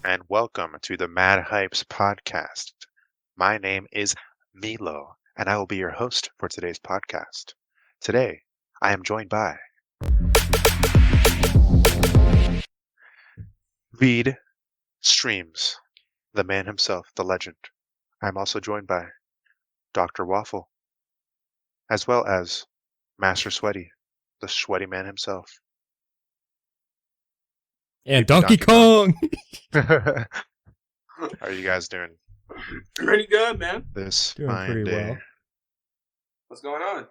and welcome to the MadhypeZ podcast. My name is Milo, and I will be your host for today's podcast. Today, I am joined by Veed Streams, the man himself, the legend. I'm also joined by Dr. Waffle, as well as Master Sweaty, the sweaty man himself. And Donkey Kong! How are you guys doing? Pretty good, man. This Doing fine pretty day. well. What's going on?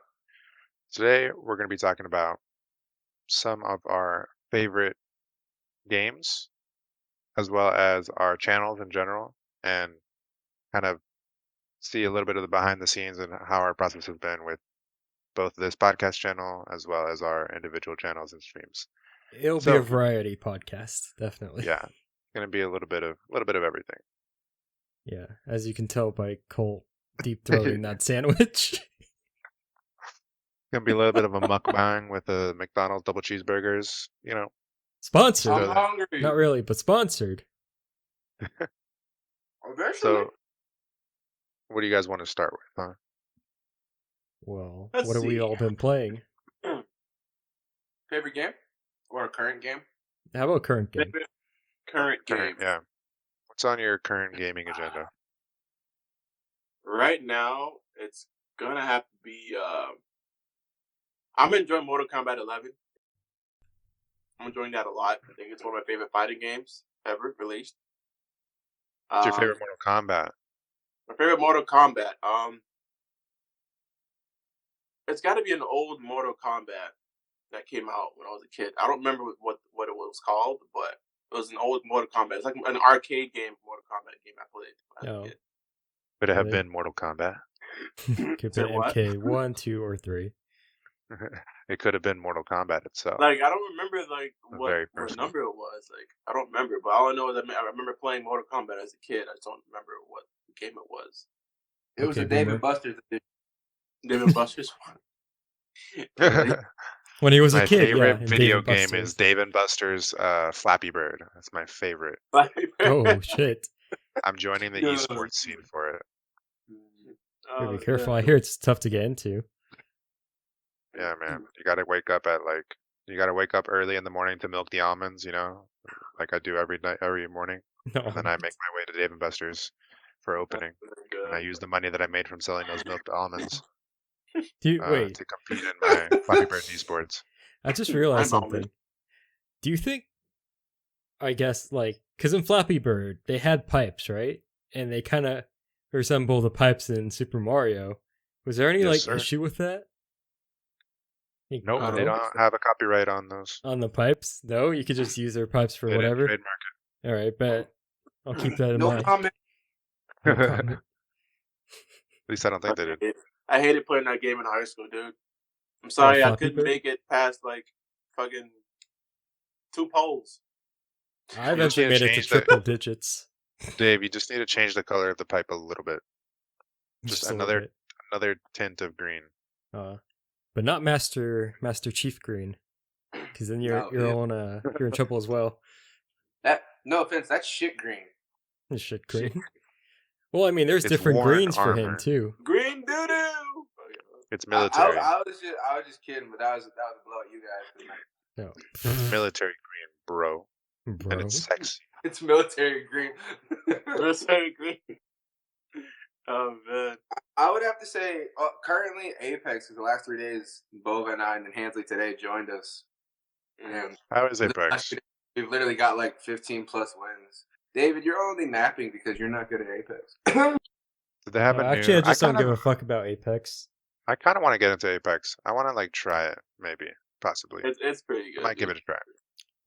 Today, we're going to be talking about some of our favorite games, as well as our channels in general, and kind of see a little bit of the behind the scenes and how our process has been with both this podcast channel as well as our individual channels and streams. It'll be a variety podcast, definitely. Yeah, it's going to be a little bit of everything. Yeah, as you can tell by Colt deep throating that sandwich. Gonna be a little bit of a mukbang with the McDonald's double cheeseburgers, you know. Sponsored. I'm hungry. Not really, but sponsored. Eventually. So, what do you guys want to start with, huh? Well, Let's what have we see. all been playing? Favorite game? Or a current game? How about current game? Current game. Current, yeah. What's on your current gaming agenda? Right now, it's gonna have to be. I'm enjoying Mortal Kombat 11. I'm enjoying that a lot. I think it's one of my favorite fighting games ever released. What's your favorite Mortal Kombat? My favorite Mortal Kombat. It's got to be an old Mortal Kombat that came out when I was a kid. I don't remember what it was called, but it was an old Mortal Kombat. It's like an arcade game, Mortal Kombat game I played when I was a kid. Would it have Really? been Mortal Kombat? Could Say be what? MK 1, 2, or 3. It could have been Mortal Kombat itself. Like, I don't remember The what very first one. number it was. Like, I don't remember, but all I know is I remember playing Mortal Kombat as a kid. I just don't remember what game it was. It was Okay, a Dave boomer. and Buster's edition. Dave and Buster's one. When he was My a kid, favorite yeah. video Dave and game Buster's. is Dave and Buster's Flappy Bird. That's my favorite. Oh, shit. I'm joining the Yeah. esports scene for it. Gotta be careful. I hear it's tough to get into. Yeah, man. You gotta wake up early in the morning to milk the almonds, you know, like I do every morning. No. And then I make my way to Dave and Buster's for opening. And I use the money that I made from selling those milked almonds Do you, wait, to compete in my Flappy Bird esports. I just realized I'm something. Do you think, I guess, like, because in Flappy Bird, they had pipes, right? And they kind of resemble the pipes in Super Mario. Was there any, Yes, like, sir. issue with that? Like, Nope, I they don't don't have a copyright on those. on the pipes? No? You could just use their pipes for They didn't whatever? trademark All right, bet. I'll keep that in No mind. comment. No it. comment. At least I don't think they did. I hated playing that game in high school, dude. I'm sorry, I Flappy couldn't Bird? make it past like fucking 2 poles. I You just eventually need to made it to change that. triple digits. Dave, you just need to change the color of the pipe a little bit. Just a little another tint of green. bit. But not Master Chief Green, because then you're in trouble as well. That no offense, that's shit green. This shit green. Well, I mean, there's It's different worn greens for him armor. too. Green doo doo. It's I military. was just kidding, but that was a blow at you guys. No, It's military green, bro. bro. And it's sexy. It's military green. Military green. Oh man. I would have to say currently Apex, because the last 3 days, Bova and I and Hansley today joined us. And How is Apex? we've literally got like 15 plus wins. David, you're only napping because you're not good at Apex. Did they have a Actually, new? I just don't give a fuck about Apex. I kind of want to get into Apex. I want to like try it, maybe, possibly. It's pretty I good. might give it a try.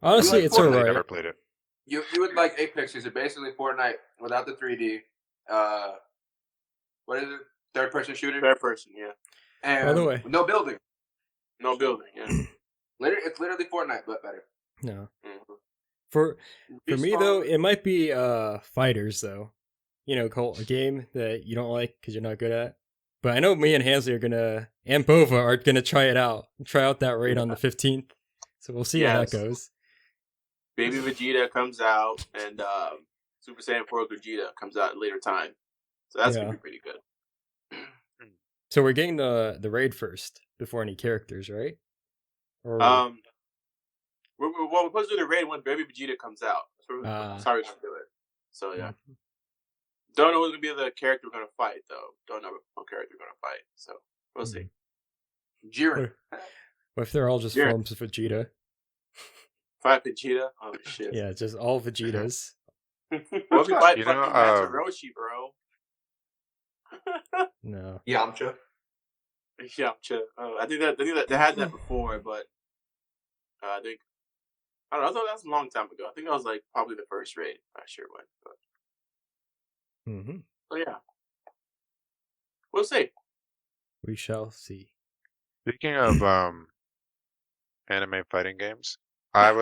Honestly, like it's Fortnite, I alright. never played it. You would like Apex because it's basically Fortnite without the 3D. What is it? Third person shooter. Third person, yeah. And By the way. no building. No building, yeah. It's literally Fortnite, but better. No, Mhm. for me Respawn. though, it might be fighters though. You know, Colt, a game that you don't like because you're not good at. But I know me and Hansley and Bova are gonna try out that raid on the 15th. So we'll see how that Yes. goes. Baby Vegeta comes out, and Super Saiyan 4 Gogeta comes out in later time. So that's gonna be pretty good. So we're getting the raid first before any characters, right? Or we're supposed to do the raid when Baby Vegeta comes out. That's how we're gonna do it. So yeah. Don't know who's gonna be the character we're gonna fight though. Don't know what character we're gonna fight. So we'll see. Jiren. What if they're all just forms of Vegeta? Fight Vegeta? Oh shit. Yeah, just all Vegetas. What if we fight fucking Yajiroshi, bro? No. Yamcha. Yamcha. Oh, I think that they had that before, but I think I don't know. I thought that was a long time ago. I think that was like probably the first raid. Not sure when, but so yeah, we'll see. We shall see. Speaking of anime fighting games, I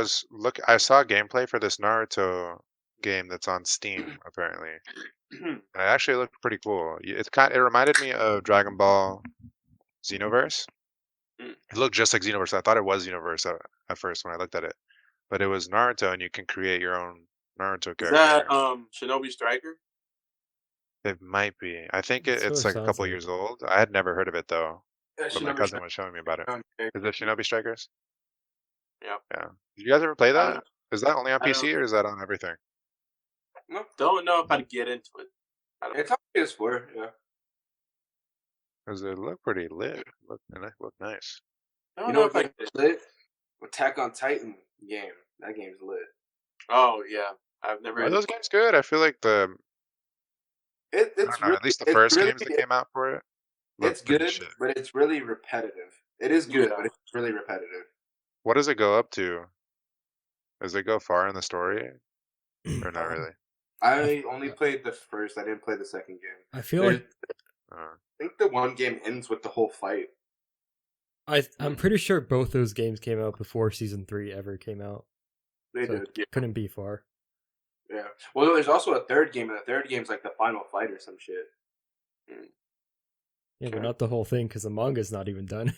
saw gameplay for this Naruto game that's on Steam apparently. And it actually looked pretty cool. It reminded me of Dragon Ball Xenoverse. It looked just like Xenoverse. I thought it was Xenoverse at first when I looked at it, but it was Naruto, and you can create your own Naruto character. Is that Shinobi Striker? It might be. I think it's like a couple years like. old. I had never heard of it though, but my cousin Striker. was showing me about it. Is it Shinobi Strikers? Yep. Yeah. Did you guys ever play that? Is that only on PC or is that on everything? No, don't know if I'd get into it. It's on PS4, yeah. Does it look pretty lit? Look nice. You know if I lit? Attack on Titan game. That game's lit. Oh yeah, I've never. Are those games good? I feel like It's really, at least the first games that came out for it. It's good, but it's really repetitive. It is good, but it's really repetitive. What does it go up to? Does it go far in the story? Or not really? I only played the first. I didn't play the second game. I feel like I think the one game ends with the whole fight. I'm pretty sure both those games came out before season 3 ever came out. They did. Yeah. Couldn't be far. Yeah. Well, there's also a third game, and the third game's like the final fight or some shit. Yeah, but not the whole thing because the manga's not even done.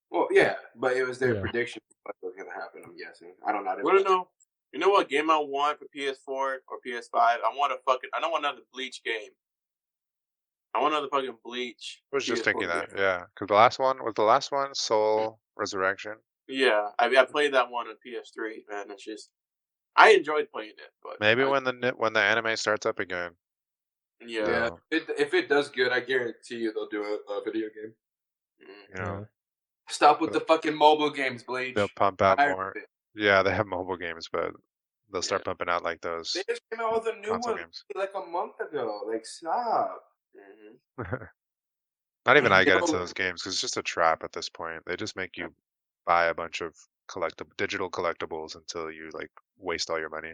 Well, yeah, but it was their prediction of what was going to happen. I'm guessing. I don't know. I don't know. You know what game I want for PS4 or PS5? I don't want another Bleach game. I want another fucking Bleach. I was just thinking that, yeah, because the last one Soul Resurrection. Yeah, I played that one on PS3, man. It's just I enjoyed playing it, but maybe when the anime starts up again. Yeah. If it does good, I guarantee you they'll do a video game. You know, stop with the fucking mobile games, Bleach. They'll pump out more. Yeah, they have mobile games, but they'll start pumping out like those. They just came out with a new one like a month ago. Like, stop. Not even I get into those games because it's just a trap at this point. They just make you buy a bunch of digital collectibles until you like waste all your money.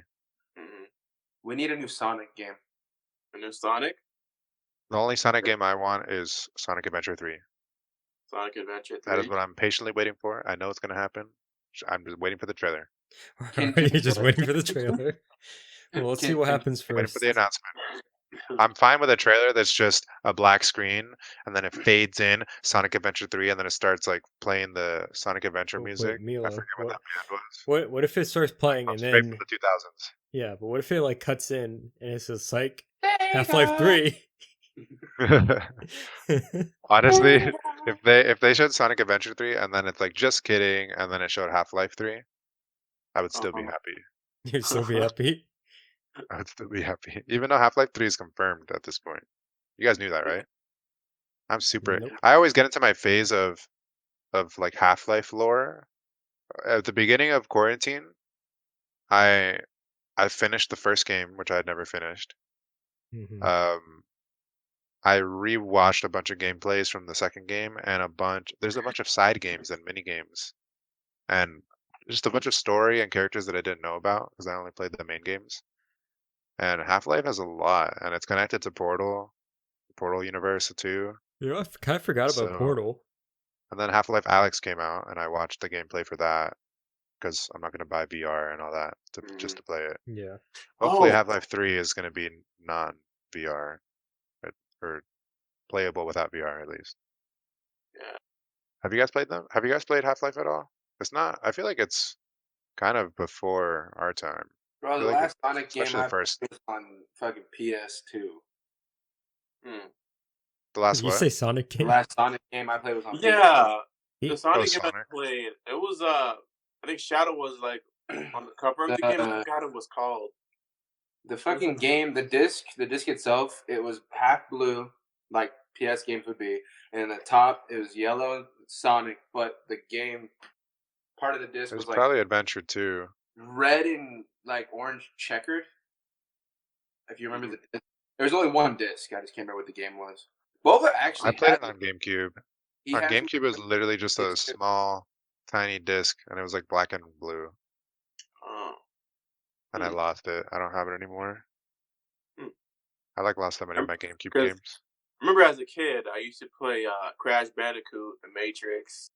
We need a new Sonic game. A new Sonic? The only Sonic game I want is Sonic Adventure 3. Sonic Adventure 3. That is what I'm patiently waiting for. I know it's going to happen. I'm just waiting for the trailer. Are you just waiting for the trailer? Well, let's see what happens first. Waiting for the announcement. I'm fine with a trailer that's just a black screen, and then it fades in Sonic Adventure 3, and then it starts like playing the Sonic Adventure music. Milo, I forget what that band was. What if it starts playing and straight then from the 2000s? Yeah, but what if it like cuts in and it says "Psych Half-Life 3"? Honestly, if they showed Sonic Adventure 3 and then it's like just kidding, and then it showed Half-Life 3, I would still be happy. You'd still be happy? I would still be happy, even though Half-Life 3 is confirmed at this point. You guys knew that, right? I'm super. Nope. I always get into my phase of like Half-Life lore. At the beginning of quarantine, I finished the first game, which I had never finished. I rewatched a bunch of gameplays from the second game and there's a bunch of side games and mini games and just a bunch of story and characters that I didn't know about because I only played the main games. And Half-Life has a lot, and it's connected to Portal universe too. Yeah, I kind of forgot about Portal. And then Half-Life Alyx came out, and I watched the gameplay for that because I'm not going to buy VR and all that just to play it. Yeah. Hopefully Half-Life 3 is going to be non-VR or playable without VR at least. Yeah. Have you guys played them? Have you guys played Half-Life at all? It's not. I feel like it's kind of before our time. Bro, the feel like last Sonic game especially the I first. played was on fucking PS2. The last Did you what? say Sonic The game? last Sonic game I played was on PS2. Yeah, the He- Sonic game I Sonic. played, it was I think Shadow was like on the cover of the game. I forgot what it was called. The fucking game, the disc itself, it was half blue, like PS games would be, and the top it was yellow Sonic, but the game part of the disc It was was like probably Adventure 2. red and like orange checkered. If you remember the disc. There was only one disc. I just can't remember what the game was. Boba I actually played had it on GameCube. he On has GameCube, it was literally just a it's- small, tiny disc, and it was like black and blue. Oh. And I lost it. I don't have it anymore. Hmm. I lost so many of my GameCube 'Cause- games. Remember as a kid, I used to play Crash Bandicoot, The Matrix,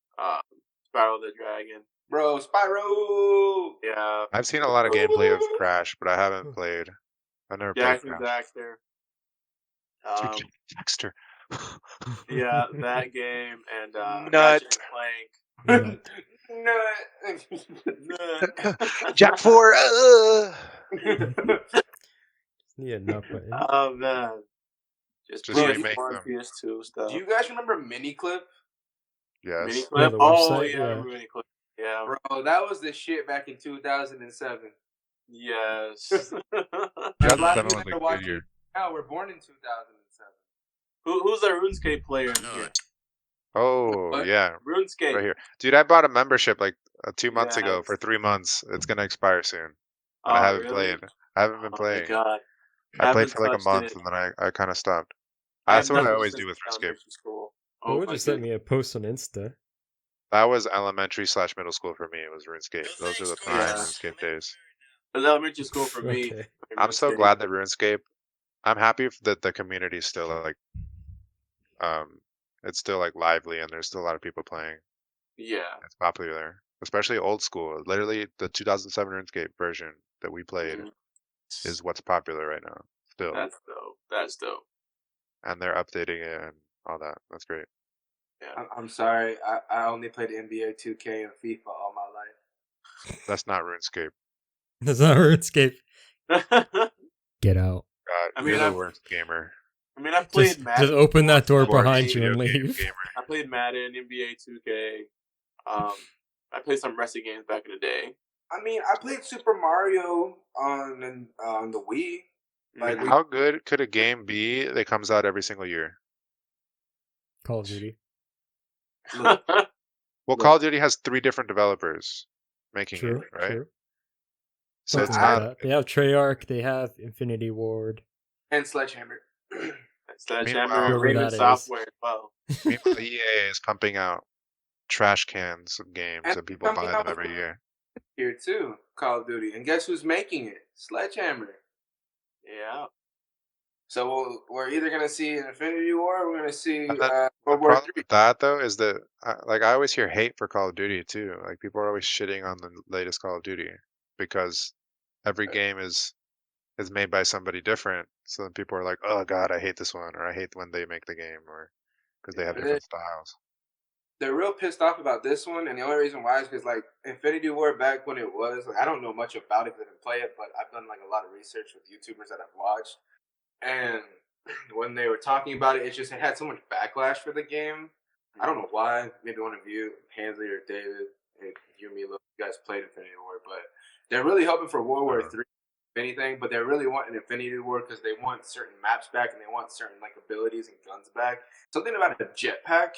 Spiral the Dragon. bro Spyro. Yeah, I've seen a lot of gameplay of Crash, but I haven't played. I've never played Jack and Crash. Daxter. Dude, Dexter. Yeah, that game and Nut. Ratchet and Clank. No. Jack 4. Need a nut button. Oh man, just remake PS1, them. PS2 stuff. Do you guys remember Miniclip? Yes. Miniclip? the Oh website, yeah, yeah. I remember Miniclip. Yeah. Bro, that was the shit back in 2007. Yes. Yeah, And a lot 2007 of was you a that are good watching year. now were born in 2007. Who's our RuneScape player in here? Oh, What? yeah. RuneScape. Right here. Dude, I bought a membership like 2 months ago Yes. for 3 months. It's going to expire soon. And Oh, I haven't really? played. I haven't been Oh my playing. god. I played Haven't for like a touched month it. and then I kind of stopped. I That's have what I done always since do with RuneScape. elementary school. Well, Oh would my just sent goodness. me a post on Insta. That was elementary/middle school for me. It was RuneScape. Those are the prime Yeah. RuneScape days. It was elementary school for me. Okay. I'm so RuneScape. glad that RuneScape. I'm happy that the community is still like, it's still like lively and there's still a lot of people playing. Yeah. It's popular, especially old school. Literally, the 2007 RuneScape version that we played Mhm. is what's popular right now. Still, That's dope. That's dope. and they're updating it and all that. That's great. Yeah. I'm sorry, I only played NBA 2K and FIFA all my life. That's not RuneScape. That's not RuneScape. I Get out. God, I mean, you're the I've- worst gamer. mean, I played Just Madden. open that door before. behind you Video and game leave. gamer. I played Madden, NBA 2K. I played some wrestling games back in the day. I mean, I played Super Mario on the Wii. Like, Mhm. How good could a game be that comes out every single year? Call of Duty. Well, Look. Call of Duty has 3 different developers making True. it, right? True. So it's Something like not. that. They have Treyarch. They have Infinity Ward. and Sledgehammer. Sledgehammer, Meanwhile- Raven Whoever that Software as well. Meanwhile, EA is pumping out trash cans of games And and people buy pumping them out- every year. Here too, Call of Duty, and guess who's making it? Sledgehammer. Yeah. So we're either gonna see an Infinity War, or we're gonna see And then World The War problem III. with that though is that I always hear hate for Call of Duty too. Like people are always shitting on the latest Call of Duty because every game is made by somebody different. So then people are like, "Oh God, I hate this one," or "I hate when they make the game," or because they have Yeah, different styles. They're real pissed off about this one, and the only reason why is because like Infinity War back when it was, like, I don't know much about it because I didn't play it, but I've done like a lot of research with YouTubers that I've watched, and when they were talking about it, it had so much backlash for the game. I don't know why. Maybe one of you, Hansley or David, if you, Milo, you guys played Infinity War, but they're really hoping for World War III, if anything. But they really want an Infinity War because they want certain maps back and they want certain like abilities and guns back. Something about a jetpack.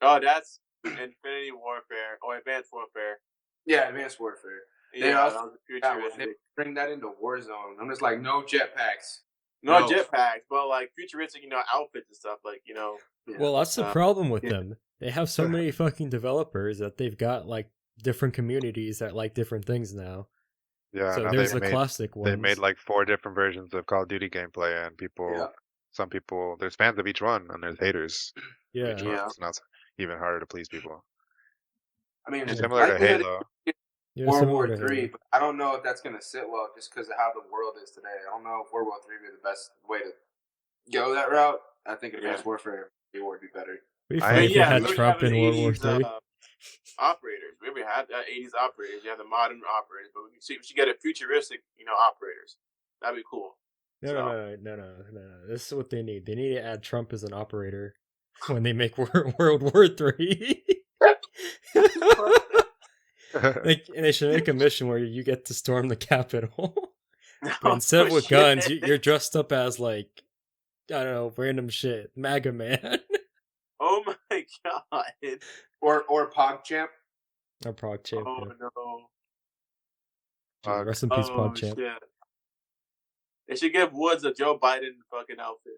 Oh, that's Infinity Warfare or Advanced Warfare. Yeah, Advanced Warfare. They Yeah, also that was the that one. futuristic. They bring that into Warzone. I'm just like, no jetpacks. No No. jetpacks, but like futuristic, outfits and stuff. Like, Yeah. Well, that's the Uh, problem with yeah. them. They have so many fucking developers that they've got like different communities that like different things now. Yeah, So now there's they the made classic ones. they made like 4 different versions of Call of Duty gameplay, and Yeah. some people, there's fans of each one, and there's haters of yeah. each one. Yeah. So now it's even harder to please people. I mean, Yeah. Similar to likelihood Halo. Yeah, World similar War to III, Halo. but I don't know if that's going to sit well just because of how the world is today. I don't know if World War III would be the best way to go that route. I think Advanced Warfare would be better. It'd be I- funny if we yeah, had we Trump in World War III. III. operators. We already have that 80s operators. You have the modern operators, but we should get a futuristic, operators. That'd be cool. No. This is what they need. They need to add Trump as an operator when they make World War III. And they should make a mission where you get to storm the Capitol. But instead of with guns, you're dressed up as like, I don't know, random shit. MAGA man. Oh my god. Or PogChamp. Or PogChamp. Oh yeah. no. Jeez, rest in peace, PogChamp. Shit. They should give Woods a Joe Biden fucking outfit.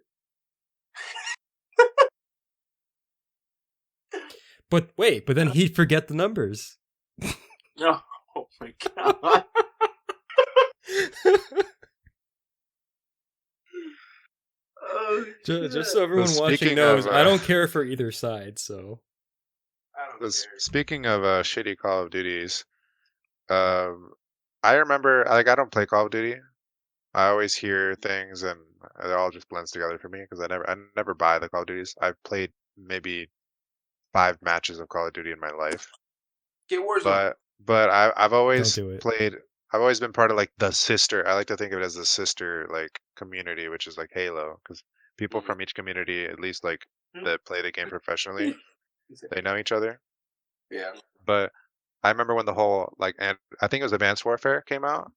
But then he'd forget the numbers. No. Oh my god. Just so everyone watching knows, I don't care for either side, so. I don't care. Speaking of shitty Call of Duties, I remember, like, I don't play Call of Duty. I always hear things, and it all just blends together for me because I never buy the Call of Duties. I've played maybe 5 matches of Call of Duty in my life. Get Warzone. But I've always Don't do it. played. I've always been part of like the sister. I like to think of it as the sister like community, which is like Halo, because people from each community, at least like that play the game professionally, they know each other. Yeah. But I remember when the whole like, and I think it was Advanced Warfare came out,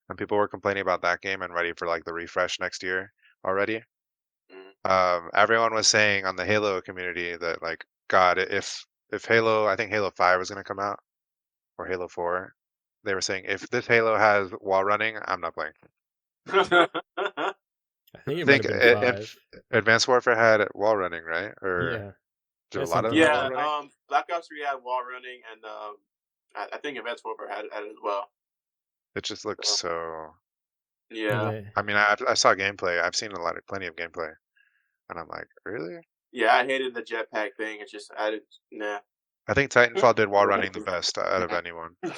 and people were complaining about that game and ready for like the refresh next year already. Everyone was saying on the Halo community that like, God, if Halo, I think Halo 5 was gonna come out, or Halo 4, they were saying if this Halo has wall running, I'm not playing. I think it might have been 5. Advanced Warfare had wall running, right? Or Yeah. did a lot of them have wall Yeah, running? Black Ops 3 had wall running, and I think Advanced Warfare had it as well. It just looks so. Yeah. I mean, I saw gameplay. I've seen plenty of gameplay, and I'm like, really? Yeah, I hated the jetpack thing. It's just nah. I think Titanfall did wall running the best out of anyone. I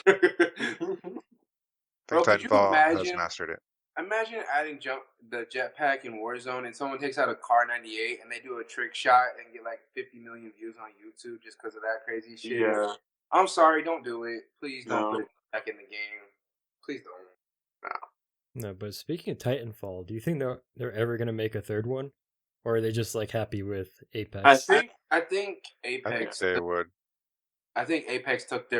Bro, think could you Titanfall has mastered it. Imagine adding the jetpack in Warzone, and someone takes out a Car 98 and they do a trick shot and get like 50 million views on YouTube just because of that crazy shit. Yeah. I'm sorry, don't do it. Please don't No. put it back in the game. Please don't. No, but speaking of Titanfall, do you think they're ever gonna make a third one, or are they just like happy with Apex? I think Apex. I think they would. I think Apex took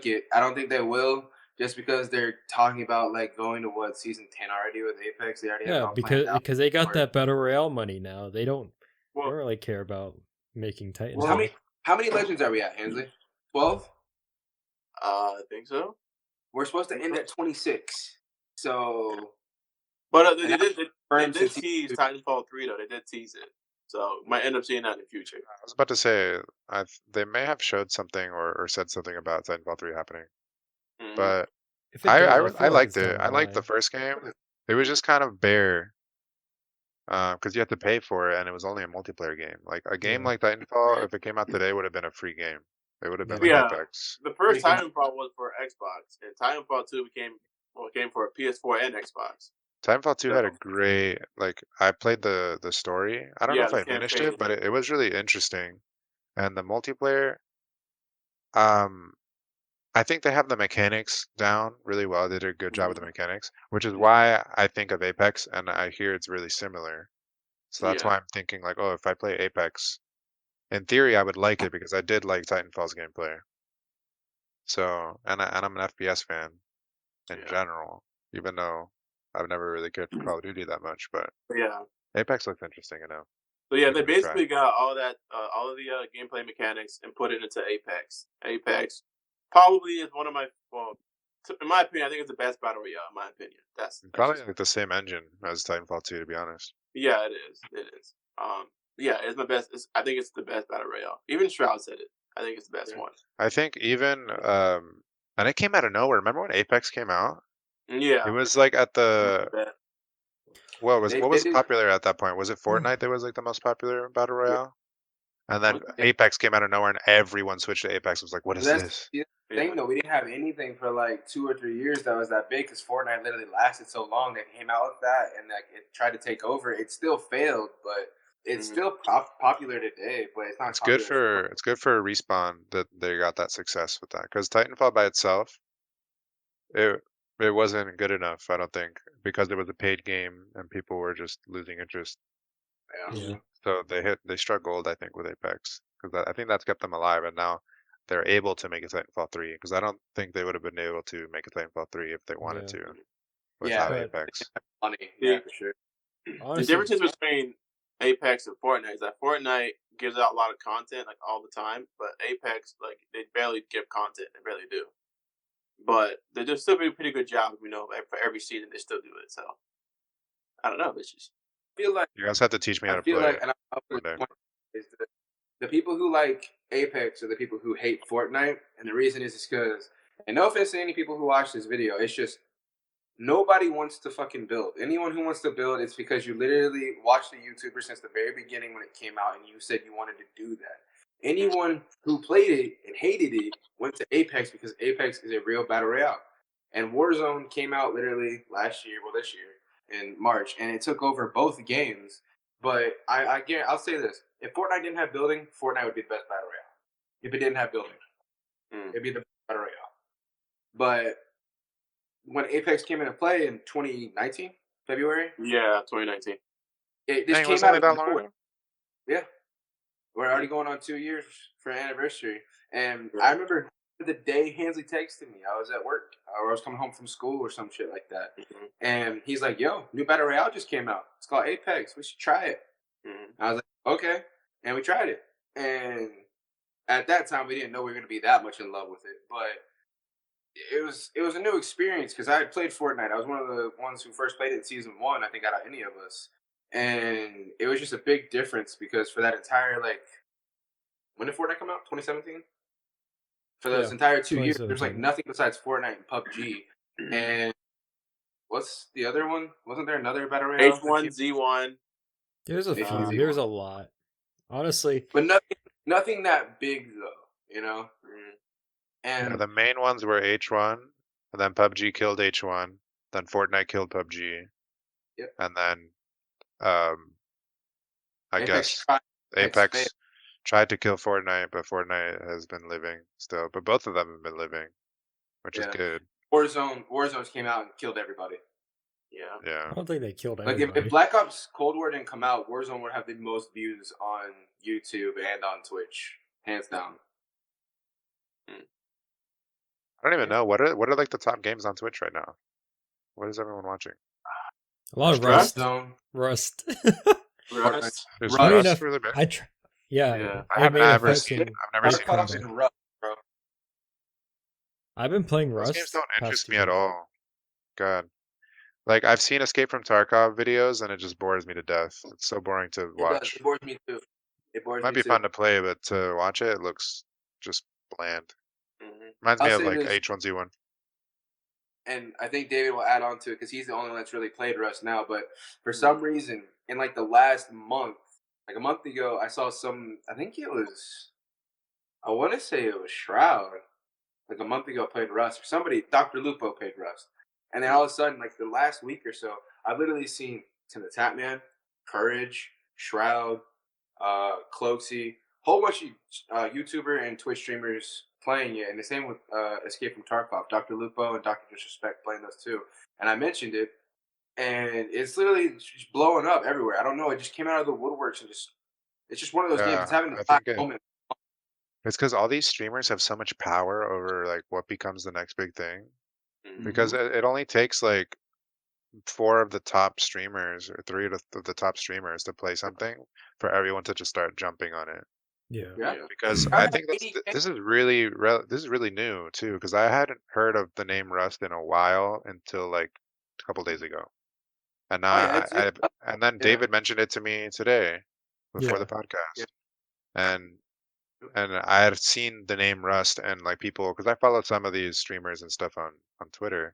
it. I don't think they will, just because they're talking about like going to season 10 already with Apex. They already have because they got that battle royale money now. They don't really care about making Titanfall. Well, how many legends are we at, Hensley? 12? I think so. We're supposed to end at 26. So, but they did tease Titanfall 3 though. They did tease it, so might end up seeing that in the future. I was about to say they may have showed something or said something about Titanfall 3 happening, but I liked it. I liked the first game. It was just kind of bare, because you had to pay for it, and it was only a multiplayer game. Like a game like Titanfall, if it came out today, would have been a free game. It would have been like Apex. The first Titanfall was for Xbox, and Titanfall 2 came for PS4 and Xbox. Titanfall 2 had a great, like, I played the story. I don't know if I finished it, but it was really interesting. And the multiplayer, I think they have the mechanics down really well. They did a good job with the mechanics, which is why I think of Apex, and I hear it's really similar. So that's why I'm thinking like, oh, if I play Apex, in theory, I would like it because I did like Titanfall's gameplay. So, and I'm an FPS fan in general, even though I've never really cared for Call of Duty that much, but Apex looks interesting enough. So yeah, they basically got all of the gameplay mechanics and put it into Apex. Apex probably is one of my, in my opinion, I think it's the best battle royale. In my opinion, that's probably like the same engine as Titanfall 2, to be honest. Yeah, it is. It is. Yeah, it's my best. I think it's the best battle royale. Even Shroud said it. I think it's the best one. I think even and it came out of nowhere. Remember when Apex came out? Yeah. It was like at the what was popular at that point? Was it Fortnite that was like the most popular battle royale? And then Apex came out of nowhere, and everyone switched to Apex. It was like, what is this? The thing though, we didn't have anything for like 2 or 3 years that was that big because Fortnite literally lasted so long. They came out with that, and like it tried to take over. It still failed, but it's still popular today, but it's not It's good popular. for Respawn that they got that success with that, because Titanfall by itself, it it wasn't good enough, I don't think, because it was a paid game and people were just losing interest. Yeah. So they struck gold, I think, with Apex, because I think that's kept them alive, and now they're able to make a Titanfall 3, because I don't think they would have been able to make a Titanfall 3 if they wanted Yeah. to Yeah, without But Apex. money. Yeah. Yeah, for sure. The honestly, differences between Apex and Fortnite is that Fortnite gives out a lot of content like all the time, but Apex, like, they barely give content. They barely do. But they do still do a pretty good job, for every season they still do it. So I don't know. It's just I feel like You guys have to teach me how I to feel play like, it and I one day. is the people who like Apex are the people who hate Fortnite, and the reason is because, and no offense to any people who watch this video, it's just nobody wants to fucking build. Anyone who wants to build, it's because you literally watched the YouTuber since the very beginning when it came out, and you said you wanted to do that. Anyone who played it and hated it went to Apex because Apex is a real battle royale. And Warzone came out literally last year, well, this year in March, and it took over both games. But I'll say this: if Fortnite didn't have building, Fortnite would be the best battle royale. If it didn't have building, it'd be the best battle royale. But when Apex came into play in 2019, February, 2019. this Dang, was came it out only of that long nowhere. ago? Yeah, we're already going on 2 years for an anniversary. And Yeah. I remember the day Hansley texted me. I was at work, or I was coming home from school or some shit like that. Mm-hmm. And he's like, "Yo, new battle royale just came out. It's called Apex. We should try it." Mm-hmm. I was like, "Okay," and we tried it. And at that time, we didn't know we were going to be that much in love with it, but it was a new experience because I had played Fortnite. I was one of the ones who first played it in season 1, I think, out of any of us. And it was just a big difference because for that entire, like, when did Fortnite come out? 2017? For those entire 2 years, there's like 2017. nothing besides Fortnite and PUBG. And what's the other one? Wasn't there another battle royale? H1Z1. There's a H1Z1. few. There's a lot. Honestly, But nothing that big though, you know. Yeah, And the main ones were H1, and then PUBG killed H1, then Fortnite killed PUBG, yep, and then um, I Apex guess tried, Apex failed. Apex tried to kill Fortnite, but Fortnite has been living still. But both of them have been living, which is Yeah, good. Warzone came out and killed everybody. Yeah. Yeah. I don't think they killed Like everybody. if Black Ops Cold War didn't come out, Warzone would have the most views on YouTube and on Twitch, hands down. I don't even know what are like the top games on Twitch right now. What is everyone watching? A lot of Rust? Rust. Rust. Is Funny Rust enough, really big? yeah, Yeah. I it made a I've fucking never big seen Black Ops Rust. comeback. and Rust, bro. I've been playing Those games Rust don't past interest 2 me at years. all. God. Like I've seen Escape from Tarkov videos and it just bores me to death. It's so boring to It does. watch. It bores me too. It bores Might me be too. fun to play, but to watch it, it looks just bland. Mm-hmm. Reminds me I'll of say like this, H1Z1. and I think David will add on to it because he's the only one that's really played Rust now. But for Mm-hmm. some reason, in like the last month, like a month ago, I saw some. I think it was. I want to say it was Shroud. Like a month ago, played Rust. Or somebody, Dr. Lupo played Rust, and then all of a sudden, like the last week or so, I've literally seen Tim the Tatman, Courage, Shroud, Cloaksy, whole bunch of YouTuber and Twitch streamers playing it, and the same with Escape from Tarkov, Dr. Lupo and Dr. Disrespect playing those too. And I mentioned it, and it's literally just blowing up everywhere. I don't know, it just came out of the woodworks and it's just one of those games. It's Yeah, having a I black think moment. it's because all these streamers have so much power over like what becomes the next big thing. Mm-hmm. Because it only takes like 4 of the top streamers or 3 of the top streamers to play something for everyone to just start jumping on it. Yeah. Yeah. Because I I have think 80K. this is really new too. Because I hadn't heard of the name Rust in a while until like a couple days ago, and now Oh yeah, and then yeah. David mentioned it to me today before the Yeah. podcast, Yeah. and I had seen the name Rust and like people because I follow some of these streamers and stuff on Twitter,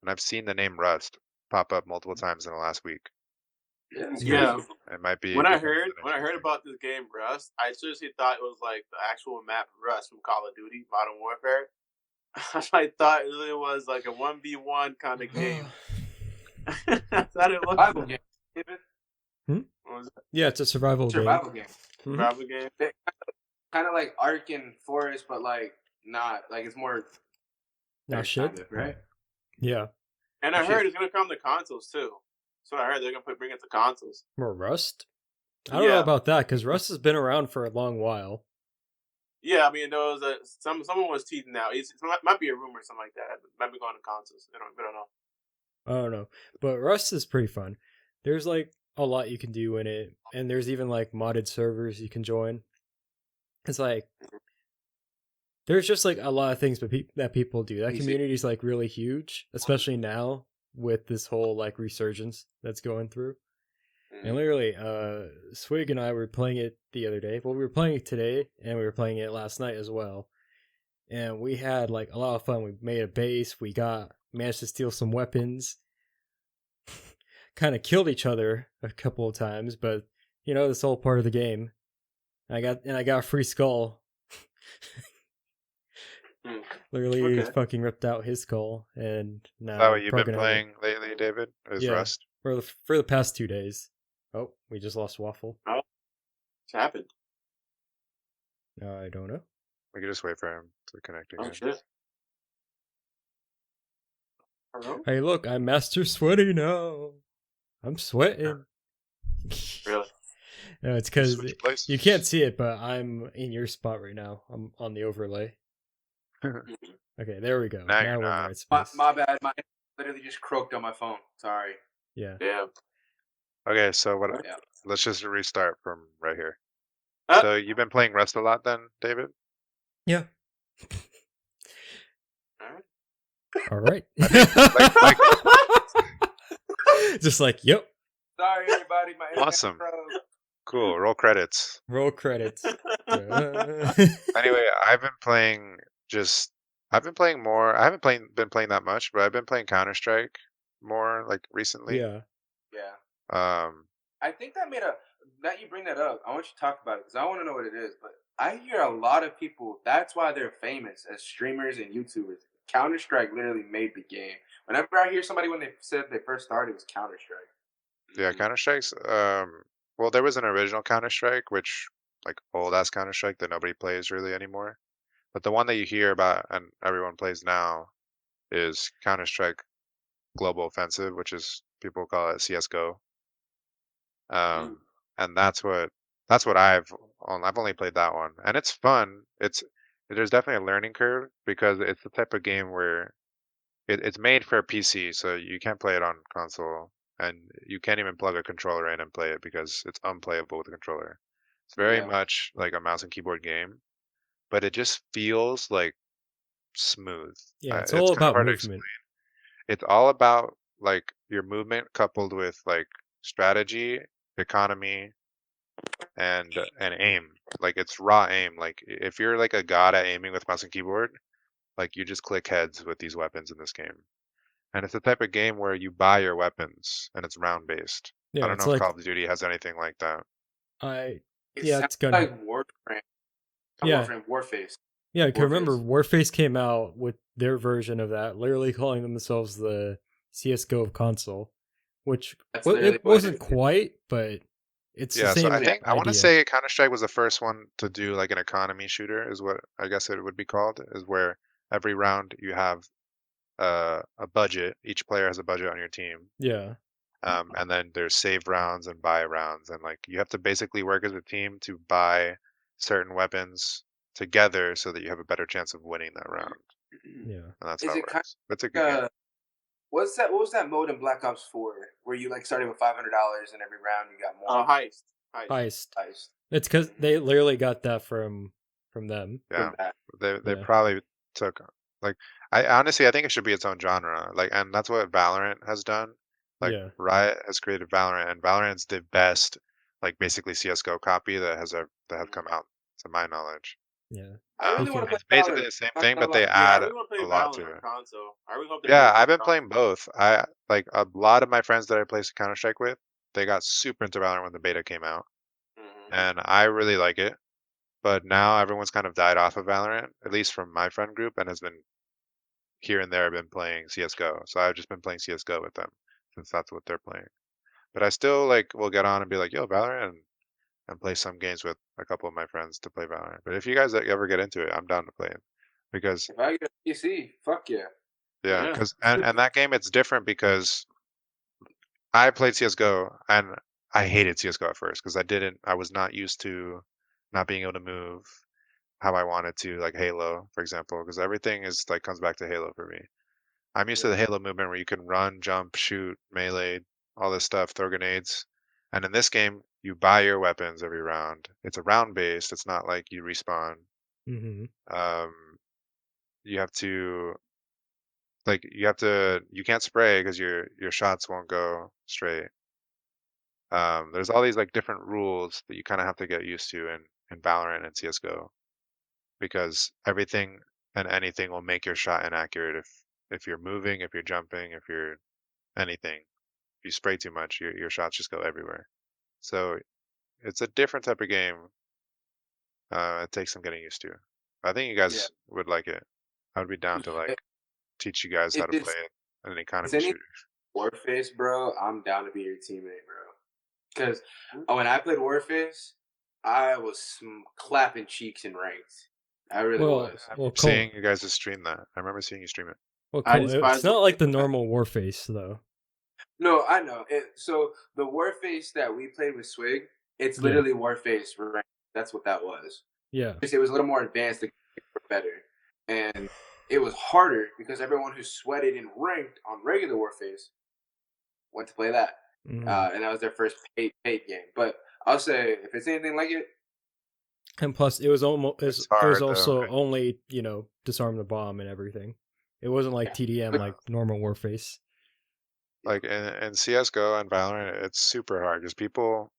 and I've seen the name Rust pop up multiple times in the last week. Yeah. It might be When I becoming heard the next big thing. about this game Rust, I seriously thought it was like the actual map Rust from Call of Duty Modern Warfare. I thought it was like a 1v1 kind of game. I thought it was. Bible game, David. What was it? Yeah, it's a survival game. Survival game. Survival game. Kind of like Ark and Forest, but like not like it's more. Not shit. Kind of, right? Yeah. And I heard it's gonna come to consoles too. So I heard they're gonna bring it to consoles. More Rust? I don't know about that because Rust has been around for a long while. Yeah, I mean, there was someone was teasing out. It might be a rumor or something like that. It might be going to consoles. We don't know. I don't know, but Rust is pretty fun. There's like a lot you can do in it, and there's even like modded servers you can join. It's like there's just like a lot of things that people do. That community's like really huge, especially now with this whole like resurgence that's going through. And literally, Swig and I were playing it the other day. Well, we were playing it today, and we were playing it last night as well. And we had like a lot of fun. We made a base. We managed to steal some weapons. Kind of killed each other a couple of times, but you know, that's all part of the game. I got a free skull. Literally fucking ripped out his skull, and now. Is that what you've been playing lately, David? Is Rust? For the past 2 days. Oh, we just lost Waffle. Oh, what's happened? I don't know. We could just wait for him to connect again. Oh shit! Hello? Hey, look, I'm Master Sweaty now. I'm sweating. Really? No, it's because you can't see it, but I'm in your spot right now. I'm on the overlay. Okay, there we go. Now you're we're in not. the right space. My bad. My literally just croaked on my phone. Sorry. Yeah. Okay, so what? Yeah. Let's just restart from right here. So you've been playing Rust a lot then, David? Yeah. All right. Just like, yep. Sorry, everybody. My awesome. Cool. Roll credits. Roll credits. Anyway, I've been playing more. I haven't been playing that much, but I've been playing Counter-Strike more like recently. Yeah. I think that you bring that up. I want you to talk about it because I want to know what it is. But I hear a lot of people. That's why they're famous as streamers and YouTubers. Counter-Strike literally made the game. Whenever I hear somebody when they said they first started, it was Counter-Strike. Yeah, Counter-Strike's. Well, there was an original Counter-Strike, which like old ass Counter-Strike that nobody plays really anymore. But the one that you hear about and everyone plays now is Counter-Strike Global Offensive, which is people call it CS:GO. And that's what I've only played that one, and it's fun. There's definitely a learning curve because it's the type of game where it's made for a PC, so you can't play it on console, and you can't even plug a controller in and play it because it's unplayable with a controller. It's very much like a mouse and keyboard game, but it just feels like smooth. Yeah, it's all about movement. It's all about like your movement coupled with like strategy, economy, and aim. Like it's raw aim. Like if you're like a god at aiming with mouse and keyboard, like you just click heads with these weapons in this game. And it's the type of game where you buy your weapons and it's round based. Yeah, I don't know if Call of Duty has anything like that. It's gonna like Warframe. Warface. Yeah, I can remember Warface came out with their version of that, literally calling themselves the CS:GO of console, which it wasn't quite, but it's the same. So I want to say Counter-Strike was the first one to do like an economy shooter, is what I guess it would be called, is where every round you have a budget. Each player has a budget on your team. Yeah. And then there's save rounds and buy rounds, and like you have to basically work as a team to buy certain weapons together so that you have a better chance of winning that round. Yeah, and that's how it works. That's a good game. What was that mode in Black Ops 4 where you like started with $500 and every round you got more? Heist. It's because they literally got that from them. Yeah, they probably took like I think it should be its own genre. Like, and that's what Valorant has done. Like Riot has created Valorant, and Valorant's the best like basically CS:GO copy that has come out to my knowledge. Yeah. It's basically the same thing, but they add a lot to it. Yeah, I've been playing both. I like a lot of my friends that I play Counter-Strike with, they got super into Valorant when the beta came out. And I really like it. But now everyone's kind of died off of Valorant, at least from my friend group, and has been here and there been playing CS:GO. So I've just been playing CS:GO with them since that's what they're playing. But I still like will get on and be like, yo, Valorant, and play some games with a couple of my friends to play Valorant. But if you guys ever get into it, I'm down to play it because If I get a PC, fuck yeah. yeah, Yeah. because and that game it's different because I played CS:GO and I hated CS:GO at first because I was not used to not being able to move how I wanted to, like Halo, for example, because everything is like comes back to Halo for me. I'm used to the Halo movement where you can run, jump, shoot, melee, all this stuff, throw grenades. And in this game, you buy your weapons every round. It's a round based. It's not like you respawn. Mm-hmm. Um, you have to you can't spray because your shots won't go straight. There's all these like different rules that you kind of have to get used to in Valorant and CS:GO because everything and anything will make your shot inaccurate if you're moving, if you're jumping, if you're anything. If you spray too much, your shots just go everywhere. So it's a different type of game. It takes some getting used to. I think you Yeah. guys would like it. I would be down to like If teach you guys how to play it in an it's economy any shooter. Warface, bro, I'm down to be your teammate, bro. Because when I played Warface, I was clapping cheeks in ranked. I really Well, was. I well, remember seeing Colt. you guys stream that. I remember seeing you stream it. Well, I Colt. It's despise not like the Warface. normal Warface though. No, I know. So the Warface that we played with Swig, it's Yeah. literally Warface ranked. That's what that was. Yeah. Just it was a little more advanced, the graphics were better, and it was harder because everyone who sweated in ranked on regular Warface went to play that, Mm-hmm. and that was their first paid game. But I'll say if it's anything like it, And plus, it was almost It's it was hard though. also only disarm the bomb and everything. It wasn't like TDM but like normal Warface. Like in CS:GO and Valorant, it's super hard because people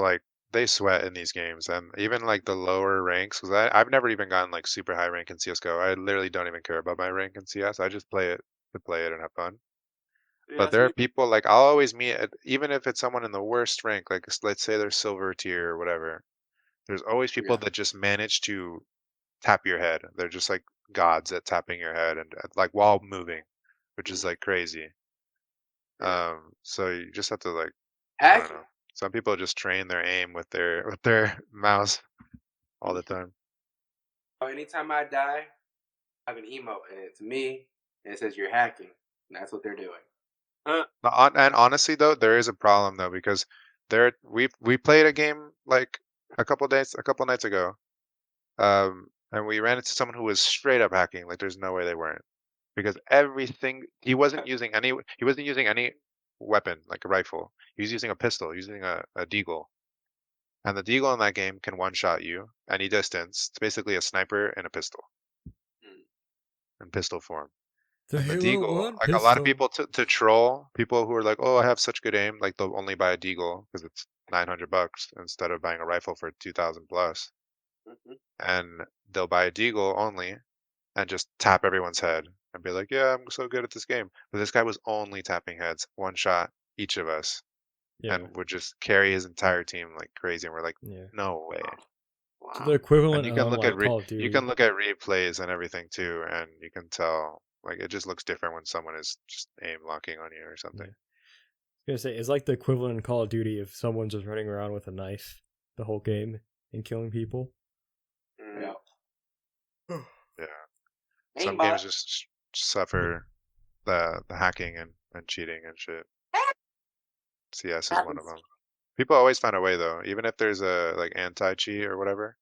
like they sweat in these games, and even like the lower ranks. Because I've never even gotten like super high rank in CS:GO. I literally don't even care about my rank in CS. I just play it to play it and have fun. Yeah, But there are people like I'll always meet, even if it's someone in the worst rank, like let's say they're silver tier or whatever. There's always people yeah, that just manage to tap your head. They're just like gods at tapping your head and like while moving, which is like crazy. yeah. So you just have to like I don't Hacking. know. Some people just train their aim with their mouse all the time. Anytime I die, I have an emote, and it's me, and it says you're hacking, and that's what they're doing. And honestly though, there is a problem though because we played a game like a couple nights ago. And we ran into someone who was straight up hacking. Like there's no way they weren't. Because everything he wasn't using any weapon like a rifle. He was using a pistol, using a deagle. And the deagle in that game can one shot you any distance. It's basically a sniper and a pistol in pistol form. The And the Halo deagle, One like a lot of pistol. people to troll people who are like, oh, I have such good aim, like they'll only buy a deagle because it's $900 instead of buying a rifle for 2,000 plus. And they'll buy a deagle only and just tap everyone's head and be like, yeah, I'm so good at this game. But this guy was only tapping heads, one shot each of us, Yeah. and would just carry his entire team like crazy. And we're like, Yeah. no way. So the Wow. equivalent And you can of look at like Call of you Duty. can look at replays and everything too, and you can tell like it just looks different when someone is just aim locking on you or something. Yeah. I was gonna say it's like the equivalent in Call of Duty if someone's just running around with a knife the whole game and killing people. Yeah. Yeah. Some games just suffer the hacking and cheating and shit. CS is one of them. People always find a way though, even if there's a like anti-cheat or whatever.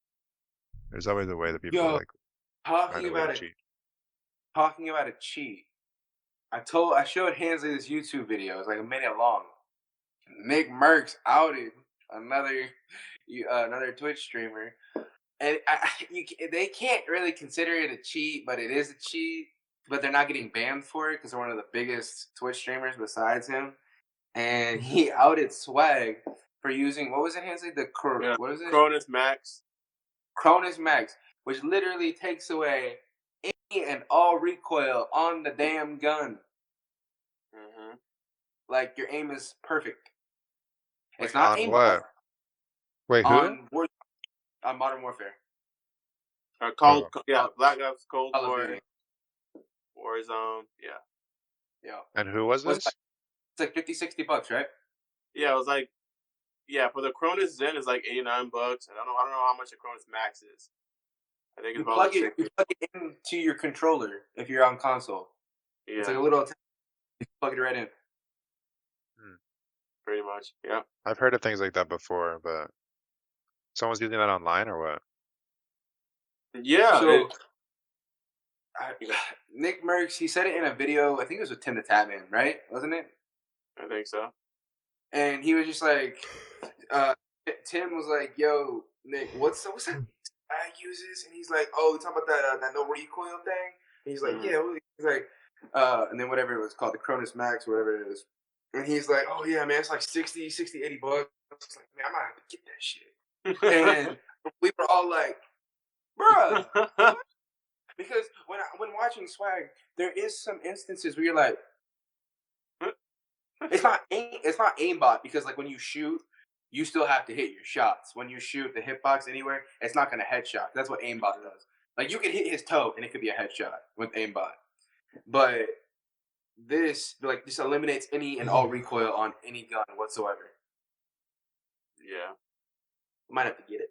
There's always a way that people Yo, like find talking a way about to it. cheat. Talking about a cheat. I showed Hansley this YouTube video. It's like a minute long. Nick Merckx outed another Twitch streamer, and they can't really consider it a cheat, but it is a cheat. But they're not getting banned for it because they're one of the biggest Twitch streamers besides him. And he outed Swag for using what was it, Hansley? What is it? Cronus Max. Cronus Max, which literally takes away any and all recoil on the damn gun. Like your aim is perfect. It's not On aimbot. what? Wait, who? On Modern Warfare. Cold, Oh. yeah, Black Ops, Cold Call of War, Duty. Warzone, yeah. Yeah. And who was Was this? It's like $50-$60, right? Yeah, it was like for the Cronus Zen is like $89, and I don't know how much the Cronus Max is. I think it's You about like plug it. 60. You plug it into your controller if you're on console. It's like Yeah, a little. You plug it right in. Hmm. pretty much. Yeah. I've heard of things like that before, but someone's using that online or what? Yeah. So Nick Merckx, he said it in a video. I think it was with Tim the Tatman, right? Wasn't it? I think so. And he was just like, Tim was like, "Yo, Nick, what's that guy uses?" And he's like, "Oh, you talking about that no recoil thing?" And he's like, Mhm. "Yeah." He's like, and then whatever it was called, the Cronus Max, whatever it is. And he's like, "Oh yeah, man, it's like $60, $80." I was like, "Man, I might have to get that shit." And we were all like, "Bruh," what? Because when watching Swag, there is some instances where you're like, it's not aimbot, because like when you shoot, you still have to hit your shots. When you shoot the hitbox anywhere, it's not gonna headshot. That's what aimbot does. Like you could hit his toe and it could be a headshot with aimbot. But this eliminates any and all recoil on any gun whatsoever. Yeah. Might have to get it.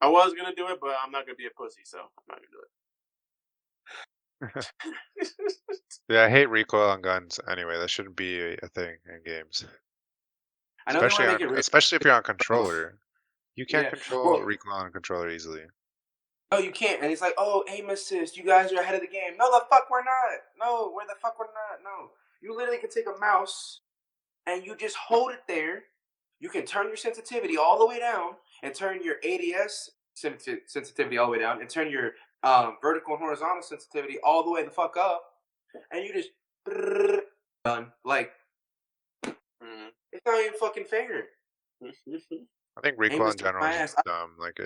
I was gonna do it, but I'm not gonna be a pussy, so I'm not gonna do it. Yeah, I hate recoil on guns anyway. That shouldn't be a thing in games. I know they want to make it real. Especially if you're on controller. You can't Yeah. control Well, recoil on a controller easily. no, you can't. And it's like, oh, aim assist. You guys are ahead of the game. No, the fuck we're not. No, where the fuck we're not. No. You literally can take a mouse and you just hold it there. You can turn your sensitivity all the way down and turn your ADS sensitivity all the way down and turn your vertical and horizontal sensitivity all the way the fuck up. And you just done. Like, it's not even fucking fair. I think recoil in general my is ass. just dumb. Like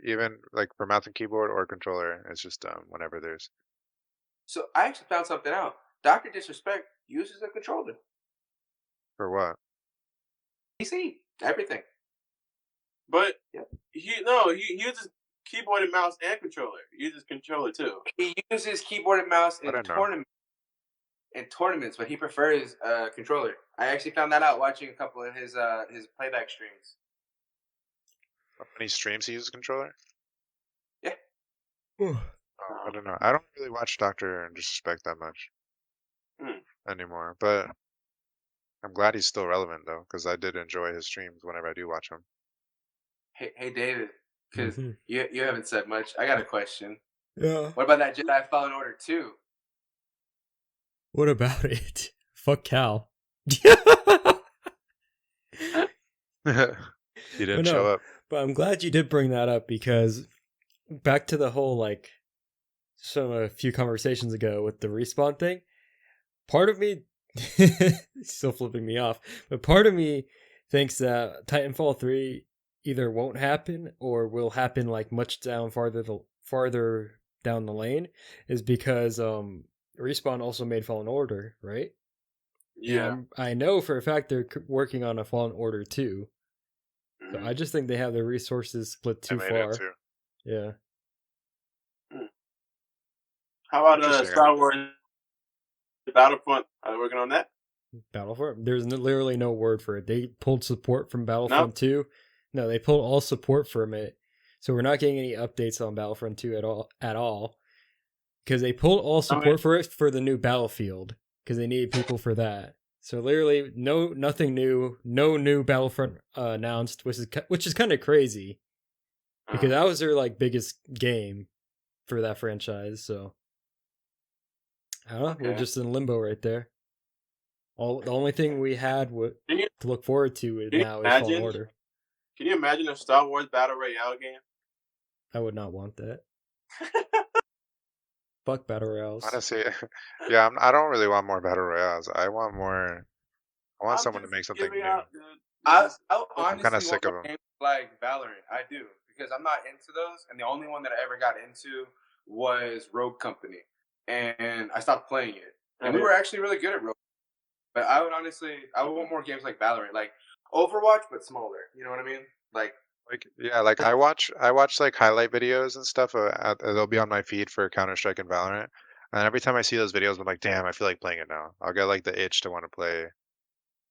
even like for mouse and keyboard or controller, it's just dumb whenever there's. So I actually found something out. Dr. Disrespect uses a controller. For what? PC, everything. But Yeah. he uses keyboard and mouse and controller. He uses controller too. He uses keyboard and mouse I in don't know. tournaments, but he prefers controller. I actually found that out watching a couple of his playback streams. When he streams, he uses controller. Yeah. Oh, I don't know. I don't really watch Doctor Disrespect that much Hmm. anymore, but I'm glad he's still relevant though, because I did enjoy his streams whenever I do watch them. Hey David, because Mhm. you haven't said much. I got a question. Yeah. What about that Jedi Fallen Order 2? What about it? Fuck Cal. He didn't show up. But I'm glad you did bring that up, because back to the whole like a few conversations ago with the respawn thing, part of me still flipping me off, but part of me thinks that Titanfall 3 either won't happen or will happen like much farther down the lane, is because Respawn also made Fallen Order, right? Yeah. And I know for a fact they're working on a Fallen Order 2. So I just think they have their resources split too far. Too. Yeah. How about Star Wars Battlefront? Are they working on that? Battlefront? There's literally no word for it. They pulled support from Battlefront 2. No, they pulled all support from it. So we're not getting any updates on Battlefront 2 at all. Because they pulled all support for it for the new Battlefield. Because they needed people for that. So literally nothing new. No new Battlefront announced, which is kind of crazy. Because that was their like biggest game for that franchise. So I don't know. We're just in limbo right there. The only thing we had to look forward to now is Fallen Order. Can you imagine a Star Wars Battle Royale game? I would not want that. Fuck Battle Royales. Honestly, yeah, I don't really want more Battle Royales. I want someone to make something new. I honestly I'm kind of sick of them. Games like Valorant. I do, because I'm not into those, and the only one that I ever got into was Rogue Company, and I stopped playing it. And we were actually really good at Rogue. But I would want more games like Valorant, like Overwatch, but smaller. You know what I mean? Like I watch like highlight videos and stuff. They'll be on my feed for Counter-Strike and Valorant, and every time I see those videos, I'm like, damn, I feel like playing it now. I'll get like the itch to want to play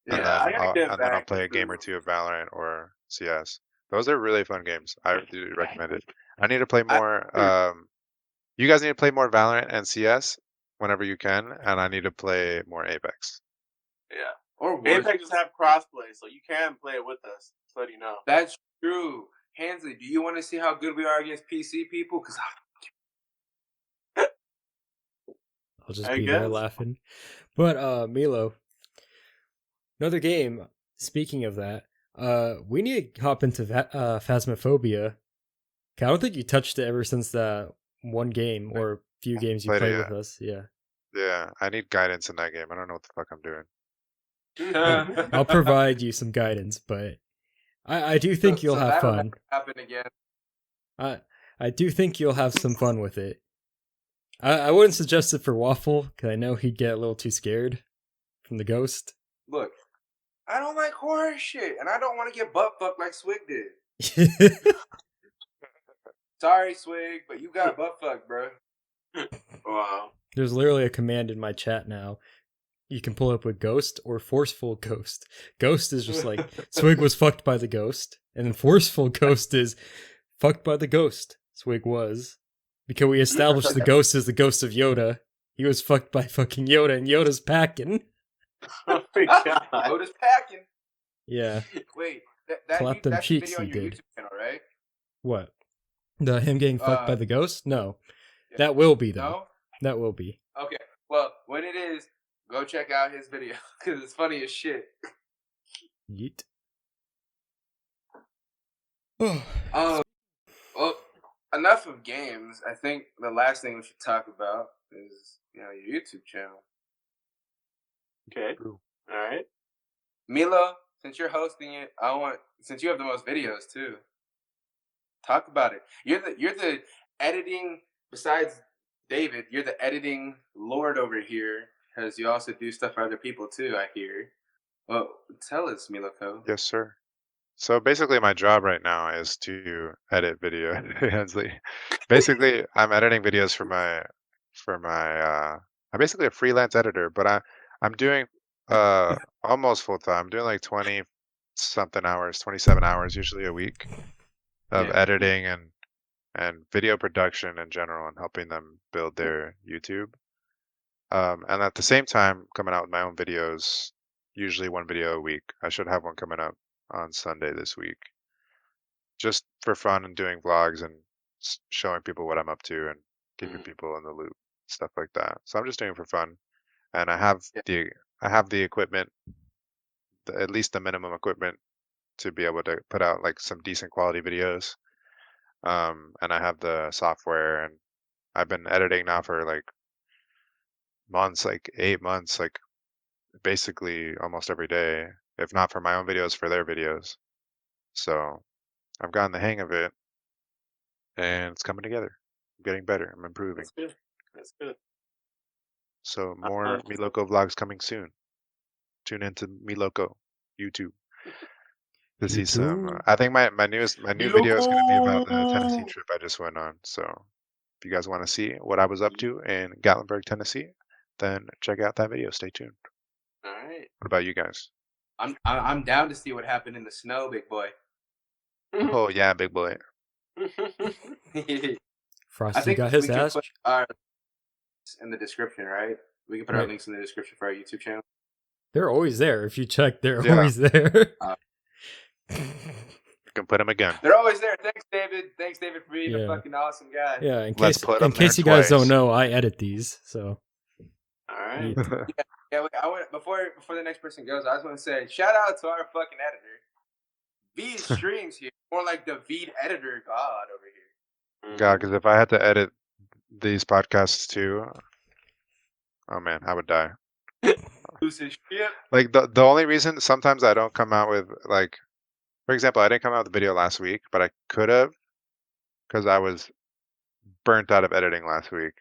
and Yeah, I gotta get then I'll back play a game or to. two of Valorant or CS. Those are really fun games. I do recommend it. I need to play I more. You guys need to play more Valorant and CS whenever you can, and I need to play more Apex. Yeah. or worse. Apex just have crossplay, so you can play it with us. Just letting you know. That's true. Hansley, do you want to see how good we are against PC people? Because I'll just I be there guess. laughing. But Milo, another game. Speaking of that, we need to hop into Phasmophobia. I don't think you touched it ever since that one game or few games you Played it played yet. with us. Yeah. Yeah, I need guidance in that game. I don't know what the fuck I'm doing. I'll provide you some guidance, but I do think you'll have that'll fun. never happen again. I do think you'll have some fun with it. I wouldn't suggest it for Waffle, because I know he'd get a little too scared from the ghost. Look, I don't like horror shit, and I don't want to get butt fucked like Swig did. Sorry, Swig, but you got butt fucked, bro. Wow. There's literally a command in my chat now. You can pull up with ghost or forceful ghost. Ghost is just like, Swig was fucked by the ghost. And then forceful ghost is fucked by the ghost. Swig was. Because we established the ghost is the ghost of Yoda. He was fucked by fucking Yoda, and Yoda's packing. Oh my god. Yoda's packing. Yeah. Wait, Clap them that's cheeks, the video he on your did. YouTube channel, right? What? Him getting fucked by the ghost? No. That will be, though. No? That will be. Okay, well, when it is, go check out his video, because it's funny as shit. Yeet. Well, enough of games. I think the last thing we should talk about is, your YouTube channel. Okay. True. All right. Milo, since you're hosting it, since you have the most videos too, talk about it. You're the editing, besides David, you're the editing lord over here, because you also do stuff for other people too, I hear. Well, tell us, Miloko. Yes, sir. So basically, my job right now is to edit video. Hensley. Basically, I'm editing videos for my. I'm basically a freelance editor, but I'm doing almost full time. I'm doing like 20 something hours, 27 hours usually a week of editing and video production in general, and helping them build their YouTube. And at the same time, coming out with my own videos, usually one video a week. I should have one coming up on Sunday this week, just for fun and doing vlogs and showing people what I'm up to and keeping people in the loop, stuff like that. So I'm just doing it for fun, and I have the equipment, at least the minimum equipment, to be able to put out like some decent quality videos. And I have the software, and I've been editing now for like months, like 8 months, like basically almost every day, if not for my own videos, for their videos. So I've gotten the hang of it, and it's coming together. I'm getting better. I'm improving. That's good. That's good. So more Miloko vlogs coming soon. Tune into Miloko YouTube to see some. I think my new video is going to be about the Tennessee trip I just went on. So if you guys want to see what I was up to in Gatlinburg, Tennessee, then check out that video. Stay tuned. All right. What about you guys? I'm down to see what happened in the snow, big boy. Oh yeah, big boy. Frosty got his ass. Put our in the description, right? We can put our Right. links in the description for our YouTube channel. They're always there. If you check, they're Yeah. always there. You can put them again. They're always there. Thanks, David. Thanks, David, for being a Yeah. fucking awesome guy. Yeah, in Let's case put 'em there you guys don't twice. know, I edit these, so All right. Yeah, wait, I want before the next person goes, I just want to say shout out to our fucking editor. Veed streams here, more like the Veed editor god over here. God, because if I had to edit these podcasts too, oh man, I would die. Lose his shit. Like the only reason sometimes I don't come out with, like, for example, I didn't come out with a video last week, but I could have, because I was burnt out of editing last week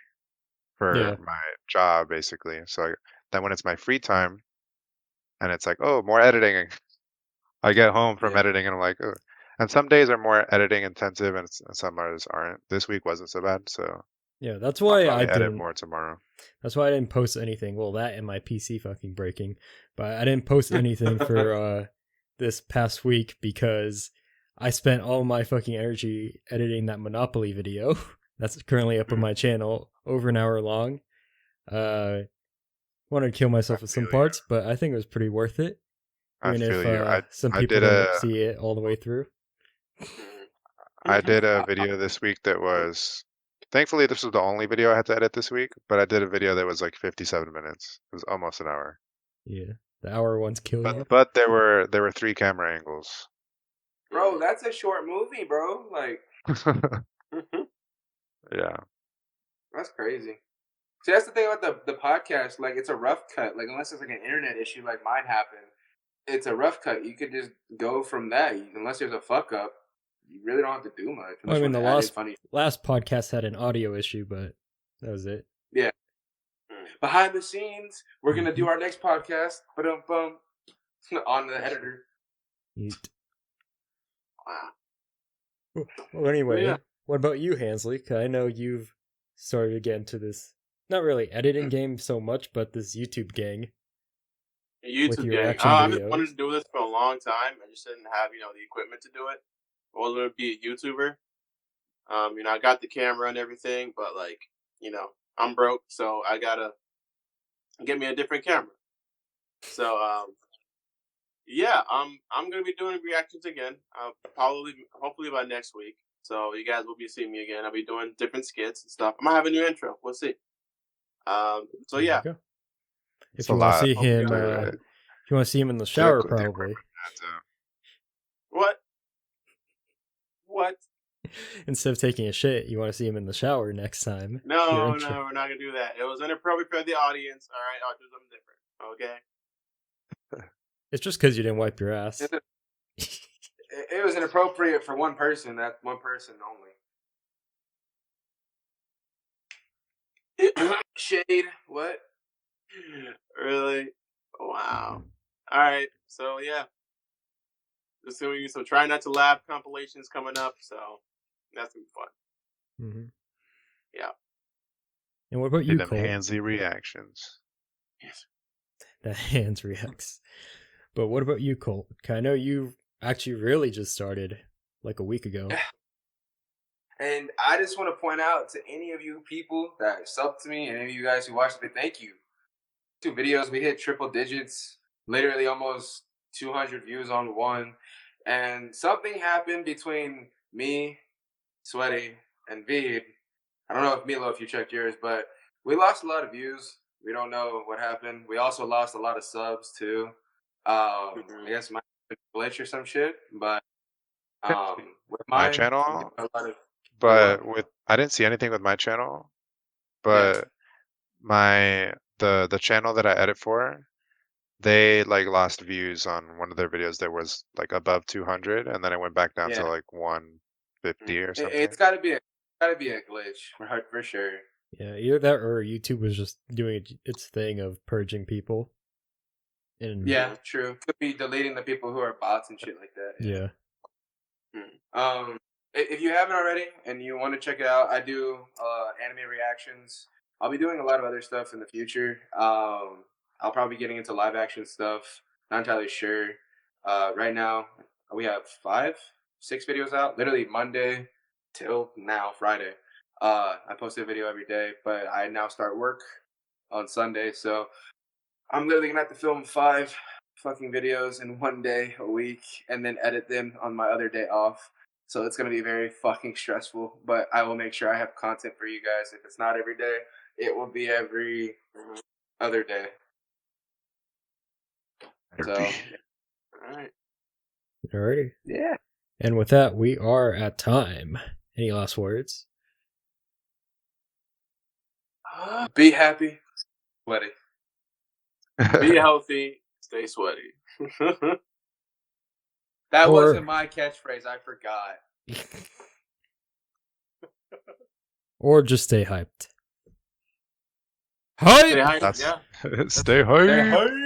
for my job, basically. So then when it's my free time and it's like, oh, more editing, I get home from editing and I'm like, oh. And some days are more editing intensive and some others aren't. This week wasn't so bad, so Yeah, that's I'll why probably I edit didn't. more tomorrow. That's why I didn't post anything. Well, that and my PC fucking breaking, but I didn't post anything for this past week because I spent all my fucking energy editing that Monopoly video. That's currently up on my channel, over an hour long. Wanted to kill myself with some parts, but I think it was pretty worth it. I Even if feel you. some I people did don't a see it all the way through. I did a video this week that was. Thankfully, this was the only video I had to edit this week, but I did a video that was like 57 minutes. It was almost an hour. Yeah, the hour ones kill you. But there were 3 camera angles. Bro, that's a short movie, bro. Like, Yeah. that's crazy. See, that's the thing about the podcast. Like, it's a rough cut. Like, unless it's like an internet issue like mine happened, it's a rough cut. You could just go from that. Unless there's a fuck up, you really don't have to do much. Well, I mean, the last podcast had an audio issue, but that was it. Yeah. Behind the scenes, we're gonna do our next podcast, but on the editor. Yeet. Wow. Well, anyway, Yeah. What about you, Hansley? 'Cause I know you've started to get into this, not really editing game so much, but this YouTube gang. A YouTube your gang. reaction I've just videos. wanted to do this for a long time. I just didn't have, the equipment to do it. I wasn't going to be a YouTuber. I got the camera and everything, but I'm broke, so I gotta get me a different camera. So, yeah, I'm gonna be doing reactions again. Hopefully by next week. So you guys will be seeing me again. I'll be doing different skits and stuff. I might have a new intro. We'll see. So yeah. There you go. If It's you a want to lot. see him, Okay. if you want to see him in the shower, Dick- probably What? What? instead of taking a shit, you want to see him in the shower next time. No, Your no, intro. we're not gonna do that. It was inappropriate for the audience. All right, I'll do something different. Okay. It's just because you didn't wipe your ass. It was inappropriate for one person. That one person only. Shade. What? Really? Wow. All right. So yeah. So try not to laugh compilations coming up. So that's gonna be fun. Mm-hmm. Yeah. And what about you, them Cole? handsy reactions. Yes. The hands reacts. But what about you, Colt? I know you actually really just started like a week ago. And I just want to point out to any of you people that sub to me and any of you guys who watched it, thank you. 2 videos, we hit triple digits, literally almost 200 views on one. And something happened between me, Sweaty, and Veed. I don't know if Milo, if you checked yours, but we lost a lot of views. We don't know what happened. We also lost a lot of subs too. I guess my glitch or some shit, but with My mine, channel, a lot of but I didn't see anything with my channel, but the channel that I edit for, they like lost views on one of their videos that was like above 200, and then it went back down to like 150 or something. It's got to be a glitch for sure. Yeah, either that or YouTube was just doing its thing of purging people. And yeah, true. Could be deleting the people who are bots and shit like that. Yeah. If you haven't already and you want to check it out, I do anime reactions. I'll be doing a lot of other stuff in the future. I'll probably be getting into live action stuff. Not entirely sure. Right now, we have 6 videos out. Literally Monday till now, Friday. I post a video every day, but I now start work on Sunday, so I'm literally gonna have to film 5 fucking videos in one day a week and then edit them on my other day off. So it's gonna be very fucking stressful, but I will make sure I have content for you guys. If it's not every day, it will be every other day. So, alright. Alrighty. Yeah. And with that, we are at time. Any last words? Be happy, sweaty. Be healthy. Stay sweaty. That wasn't my catchphrase. I forgot. Or just stay hyped. Hype! Stay hyped. Yeah. Stay high. Hey.